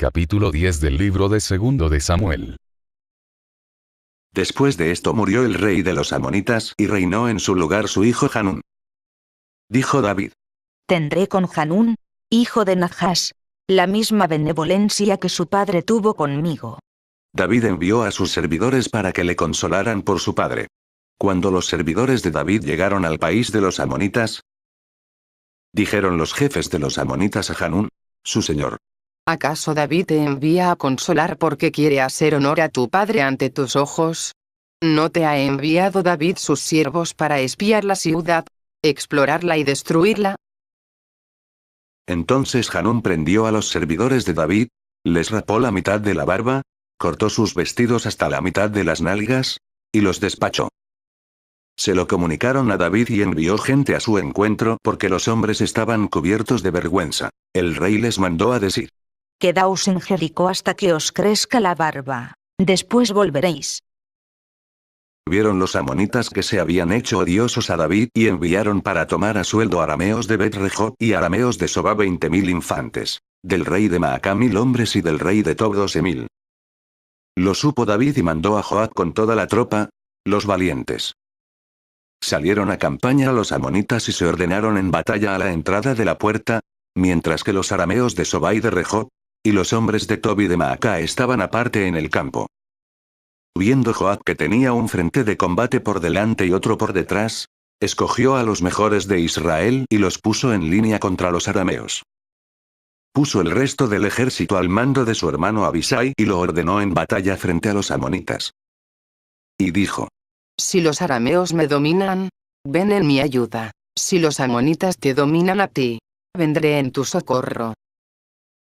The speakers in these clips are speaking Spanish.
Capítulo 10 del libro de Segundo de Samuel. Después de esto murió el rey de los amonitas y reinó en su lugar su hijo Hanún. Dijo David: Tendré con Hanún, hijo de Nahash, la misma benevolencia que su padre tuvo conmigo. David envió a sus servidores para que le consolaran por su padre. Cuando los servidores de David llegaron al país de los amonitas, dijeron los jefes de los amonitas a Hanún, su señor: ¿Acaso David te envía a consolar porque quiere hacer honor a tu padre ante tus ojos? ¿No te ha enviado David sus siervos para espiar la ciudad, explorarla y destruirla? Entonces Hanún prendió a los servidores de David, les rapó la mitad de la barba, cortó sus vestidos hasta la mitad de las nalgas, y los despachó. Se lo comunicaron a David y envió gente a su encuentro porque los hombres estaban cubiertos de vergüenza. El rey les mandó a decir: Quedaos en Jericó hasta que os crezca la barba. Después volveréis. Vieron los amonitas que se habían hecho odiosos a David y enviaron para tomar a sueldo arameos de Bet-rehob y arameos de Soba 20.000 infantes, del rey de Maacá 1.000 hombres y del rey de Tob 12.000. Lo supo David y mandó a Joab con toda la tropa, los valientes. Salieron a campaña los amonitas y se ordenaron en batalla a la entrada de la puerta, mientras que los arameos de Soba y de Rehob, y los hombres de Tob y de Maacá estaban aparte en el campo. Viendo Joab que tenía un frente de combate por delante y otro por detrás, escogió a los mejores de Israel y los puso en línea contra los arameos. Puso el resto del ejército al mando de su hermano Abisai y lo ordenó en batalla frente a los amonitas. Y dijo: Si los arameos me dominan, ven en mi ayuda. Si los amonitas te dominan a ti, vendré en tu socorro.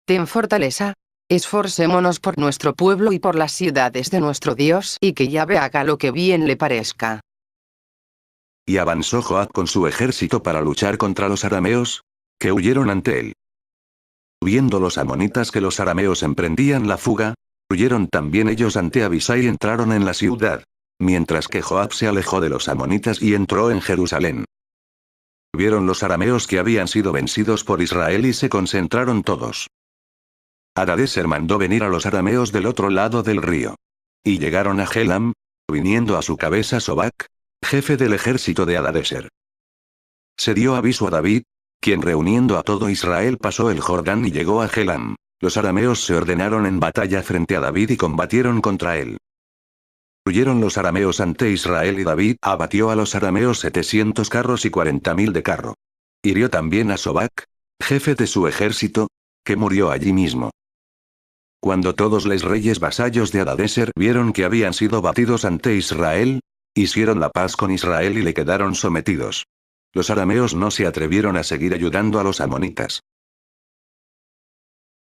Ten fortaleza, esforcémonos por nuestro pueblo y por las ciudades de nuestro Dios, y que Yahvé haga lo que bien le parezca. Y avanzó Joab con su ejército para luchar contra los arameos, que huyeron ante él. Viendo los amonitas que los arameos emprendían la fuga, huyeron también ellos ante Abisai y entraron en la ciudad, mientras que Joab se alejó de los amonitas y entró en Jerusalén. Vieron los arameos que habían sido vencidos por Israel y se concentraron todos. Hadadezer mandó venir a los arameos del otro lado del río. Y llegaron a Helam, viniendo a su cabeza Sobac, jefe del ejército de Hadadezer. Se dio aviso a David, quien reuniendo a todo Israel pasó el Jordán y llegó a Helam. Los arameos se ordenaron en batalla frente a David y combatieron contra él. Huyeron los arameos ante Israel y David abatió a los arameos 700 carros y 40.000 de carro. Hirió también a Sobac, jefe de su ejército, que murió allí mismo. Cuando todos los reyes vasallos de Hadadezer vieron que habían sido batidos ante Israel, hicieron la paz con Israel y le quedaron sometidos. Los arameos no se atrevieron a seguir ayudando a los amonitas.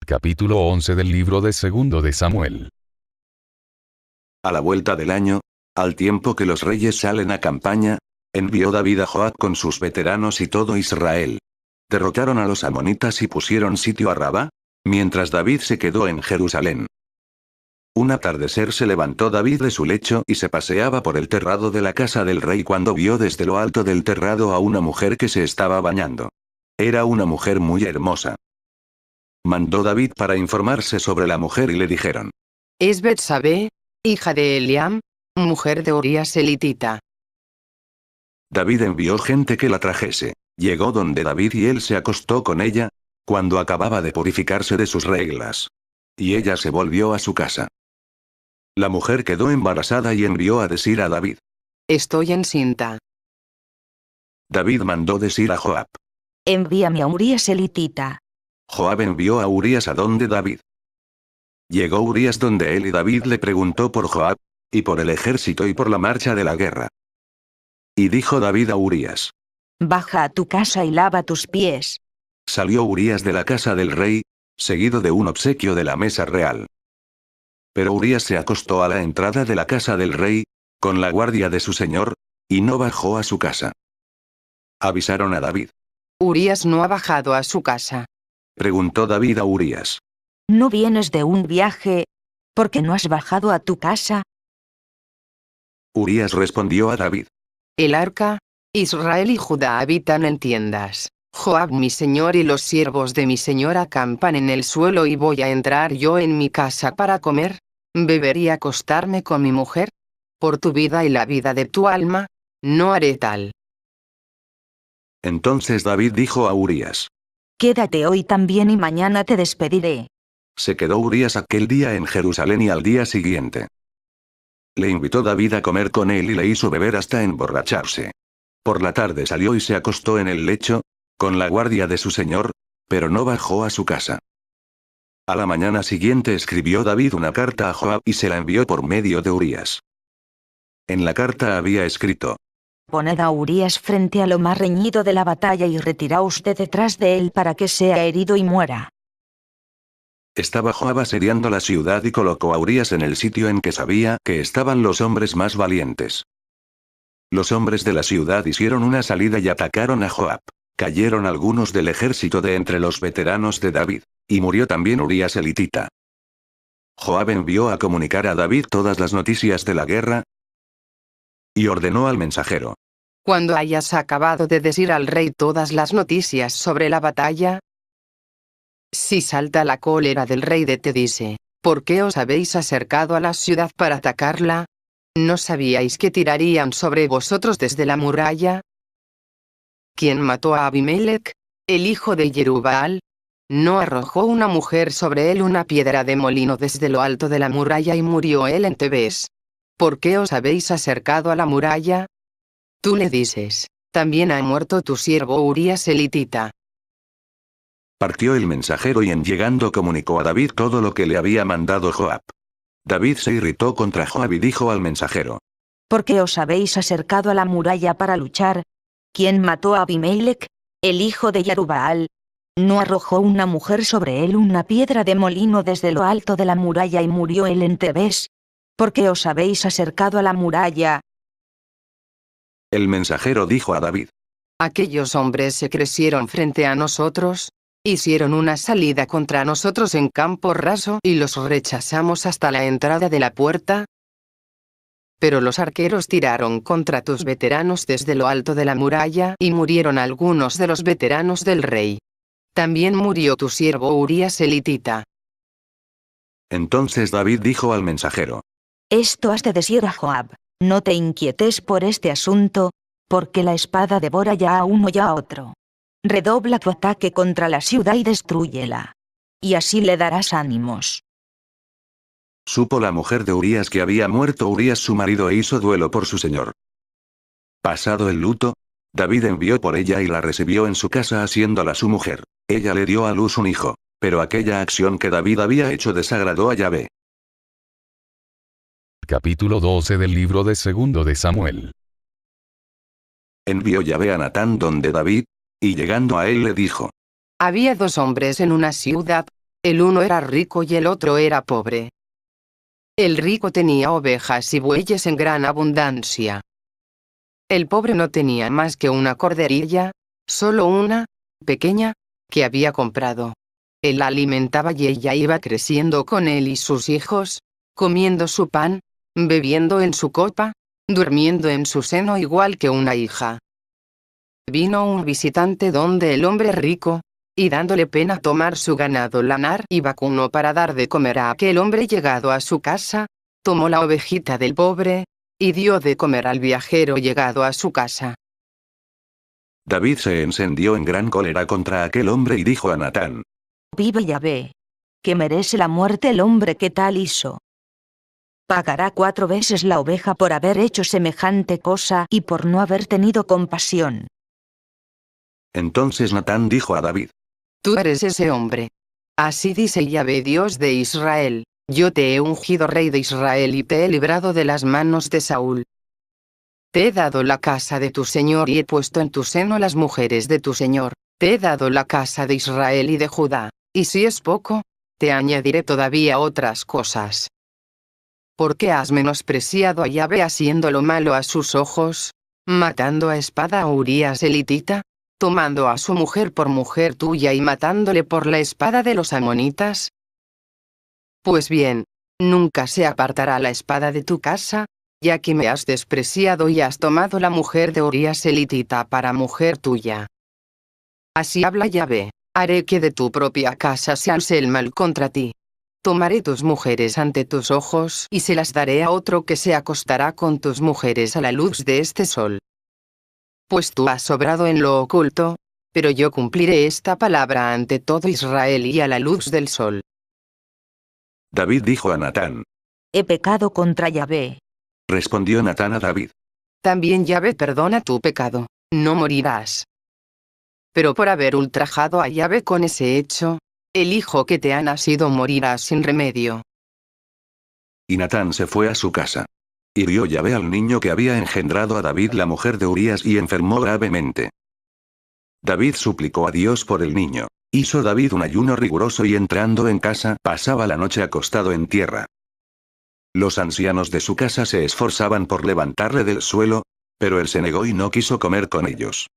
Capítulo 11 del libro de Segundo de Samuel. A la vuelta del año, al tiempo que los reyes salen a campaña, envió David a Joab con sus veteranos y todo Israel. Derrotaron a los amonitas y pusieron sitio a Rabá, mientras David se quedó en Jerusalén. Un atardecer se levantó David de su lecho y se paseaba por el terrado de la casa del rey cuando vio desde lo alto del terrado a una mujer que se estaba bañando. Era una mujer muy hermosa. Mandó David para informarse sobre la mujer y le dijeron: Es Betsabé, hija de Eliam, mujer de Urías elitita. David envió gente que la trajese. Llegó donde David y él se acostó con ella, cuando acababa de purificarse de sus reglas. Y ella se volvió a su casa. La mujer quedó embarazada y envió a decir a David: Estoy encinta. David mandó decir a Joab. Envíame a Urías elitita. Joab envió a Urías a donde David. Llegó Urías donde él y David le preguntó por Joab, y por el ejército y por la marcha de la guerra. Y dijo David a Urías: Baja a tu casa y lava tus pies. Salió Urías de la casa del rey, seguido de un obsequio de la mesa real. Pero Urías se acostó a la entrada de la casa del rey, con la guardia de su señor, y no bajó a su casa. Avisaron a David. Urías no ha bajado a su casa. Preguntó David a Urías. ¿No vienes de un viaje? ¿Por qué no has bajado a tu casa? Urías respondió a David. El arca, Israel y Judá habitan en tiendas. Joab mi señor y los siervos de mi señor acampan en el suelo y voy a entrar yo en mi casa para comer, beber y acostarme con mi mujer. Por tu vida y la vida de tu alma, no haré tal. Entonces David dijo a Urías. Quédate hoy también y mañana te despediré. Se quedó Urías aquel día en Jerusalén y al día siguiente le invitó David a comer con él y le hizo beber hasta emborracharse. Por la tarde salió y se acostó en el lecho, con la guardia de su señor, pero no bajó a su casa. A la mañana siguiente escribió David una carta a Joab y se la envió por medio de Urías. En la carta había escrito: Poned a Urías frente a lo más reñido de la batalla y retiraos de detrás de él para que sea herido y muera. Estaba Joab asediando la ciudad y colocó a Urías en el sitio en que sabía que estaban los hombres más valientes. Los hombres de la ciudad hicieron una salida y atacaron a Joab. Cayeron algunos del ejército de entre los veteranos de David, y murió también Urías elitita. Joab envió a comunicar a David todas las noticias de la guerra, y ordenó al mensajero: Cuando hayas acabado de decir al rey todas las noticias sobre la batalla, si salta la cólera del rey te dice: ¿por qué os habéis acercado a la ciudad para atacarla? ¿No sabíais que tirarían sobre vosotros desde la muralla? ¿Quién mató a Abimelech, el hijo de Jerubbaal? ¿No arrojó una mujer sobre él una piedra de molino desde lo alto de la muralla y murió él en Tebes? ¿Por qué os habéis acercado a la muralla? Tú le dices: también ha muerto tu siervo Urías elitita. Partió el mensajero y en llegando comunicó a David todo lo que le había mandado Joab. David se irritó contra Joab y dijo al mensajero: ¿Por qué os habéis acercado a la muralla para luchar? ¿Quién mató a Abimelech, el hijo de Jerubbaal? ¿No arrojó una mujer sobre él una piedra de molino desde lo alto de la muralla y murió él en Tebes? ¿Por qué os habéis acercado a la muralla? El mensajero dijo a David: Aquellos hombres se crecieron frente a nosotros, hicieron una salida contra nosotros en campo raso y los rechazamos hasta la entrada de la puerta. Pero los arqueros tiraron contra tus veteranos desde lo alto de la muralla y murieron algunos de los veteranos del rey. También murió tu siervo Urías elitita. Entonces David dijo al mensajero: Esto has de decir a Joab: no te inquietes por este asunto, porque la espada devora ya a uno y a otro. Redobla tu ataque contra la ciudad y destrúyela. Y así le darás ánimos. Supo la mujer de Urías que había muerto Urías su marido e hizo duelo por su señor. Pasado el luto, David envió por ella y la recibió en su casa haciéndola su mujer. Ella le dio a luz un hijo, pero aquella acción que David había hecho desagradó a Yahvé. Capítulo 12 del libro de segundo de Samuel. Envió Yahvé a Natán donde David, y llegando a él le dijo: Había dos hombres en una ciudad, el uno era rico y el otro era pobre. El rico tenía ovejas y bueyes en gran abundancia. El pobre no tenía más que una corderilla, solo una, pequeña, que había comprado. Él la alimentaba y ella iba creciendo con él y sus hijos, comiendo su pan, bebiendo en su copa, durmiendo en su seno igual que una hija. Vino un visitante donde el hombre rico, y dándole pena tomar su ganado lanar y vacuno para dar de comer a aquel hombre llegado a su casa, tomó la ovejita del pobre, y dio de comer al viajero llegado a su casa. David se encendió en gran cólera contra aquel hombre y dijo a Natán: Vive Yahvé, que merece la muerte el hombre que tal hizo. Pagará 4 veces la oveja por haber hecho semejante cosa y por no haber tenido compasión. Entonces Natán dijo a David: Tú eres ese hombre. Así dice Yahvé Dios de Israel: yo te he ungido rey de Israel y te he librado de las manos de Saúl. Te he dado la casa de tu señor y he puesto en tu seno las mujeres de tu señor. Te he dado la casa de Israel y de Judá, y si es poco, te añadiré todavía otras cosas. ¿Por qué has menospreciado a Yahvé haciendo lo malo a sus ojos, matando a espada a Urías elitita, tomando a su mujer por mujer tuya y matándole por la espada de los amonitas? Pues bien, nunca se apartará la espada de tu casa, ya que me has despreciado y has tomado la mujer de Urías elitita para mujer tuya. Así habla Yahvé, haré que de tu propia casa se alce el mal contra ti. Tomaré tus mujeres ante tus ojos y se las daré a otro que se acostará con tus mujeres a la luz de este sol. Pues tú has obrado en lo oculto, pero yo cumpliré esta palabra ante todo Israel y a la luz del sol. David dijo a Natán. He pecado contra Yahvé. Respondió Natán a David. También Yahvé perdona tu pecado, no morirás. Pero por haber ultrajado a Yahvé con ese hecho, el hijo que te ha nacido morirá sin remedio. Y Natán se fue a su casa. Y vio Yahvé al niño que había engendrado a David la mujer de Urías y enfermó gravemente. David suplicó a Dios por el niño. Hizo David un ayuno riguroso y entrando en casa pasaba la noche acostado en tierra. Los ancianos de su casa se esforzaban por levantarle del suelo, pero él se negó y no quiso comer con ellos.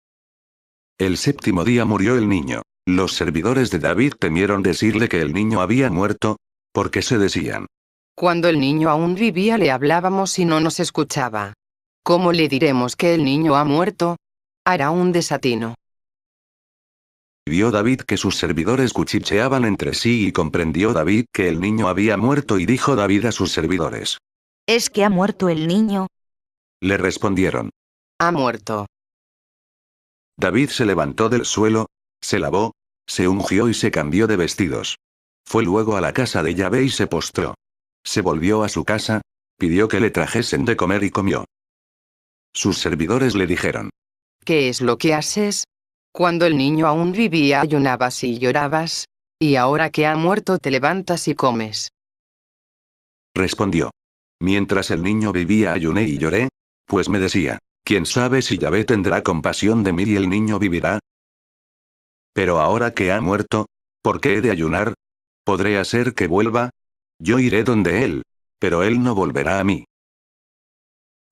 El séptimo día murió el niño. Los servidores de David temieron decirle que el niño había muerto, porque se decían: Cuando el niño aún vivía le hablábamos y no nos escuchaba. ¿Cómo le diremos que el niño ha muerto? Hará un desatino. Vio David que sus servidores cuchicheaban entre sí y comprendió David que el niño había muerto y dijo David a sus servidores. ¿Es que ha muerto el niño? Le respondieron. Ha muerto. David se levantó del suelo, se lavó, se ungió y se cambió de vestidos. Fue luego a la casa de Yahvé y se postró. Se volvió a su casa, pidió que le trajesen de comer y comió. Sus servidores le dijeron. ¿Qué es lo que haces? Cuando el niño aún vivía ayunabas y llorabas, y ahora que ha muerto te levantas y comes. Respondió. Mientras el niño vivía ayuné y lloré, pues me decía, ¿quién sabe si Yahvé tendrá compasión de mí y el niño vivirá? Pero ahora que ha muerto, ¿por qué he de ayunar? ¿Podré hacer que vuelva? Yo iré donde él, pero él no volverá a mí.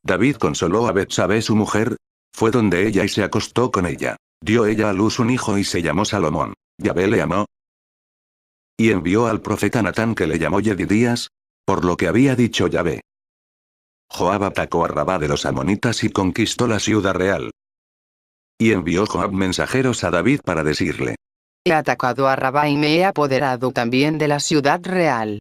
David consoló a Betsabé su mujer, fue donde ella y se acostó con ella. Dio ella a luz un hijo y se llamó Salomón. Yahvé le amó. Y envió al profeta Natán que le llamó Yedidías, por lo que había dicho Yahvé. Joab atacó a Rabá de los amonitas y conquistó la ciudad real. Y envió Joab mensajeros a David para decirle: He atacado a Rabá y me he apoderado también de la ciudad real.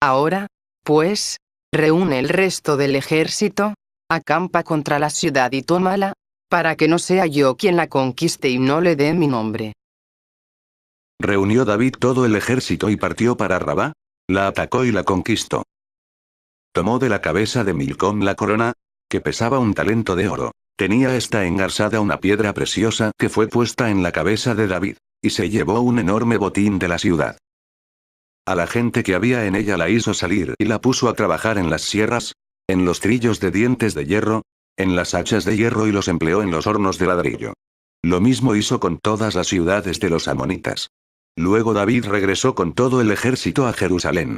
Ahora, pues, reúne el resto del ejército, acampa contra la ciudad y tómala, para que no sea yo quien la conquiste y no le dé mi nombre. Reunió David todo el ejército y partió para Rabá, la atacó y la conquistó. Tomó de la cabeza de Milcom la corona, que pesaba 1 talento de oro. Tenía esta engarzada una piedra preciosa que fue puesta en la cabeza de David, y se llevó un enorme botín de la ciudad. A la gente que había en ella la hizo salir y la puso a trabajar en las sierras, en los trillos de dientes de hierro, en las hachas de hierro y los empleó en los hornos de ladrillo. Lo mismo hizo con todas las ciudades de los amonitas. Luego David regresó con todo el ejército a Jerusalén.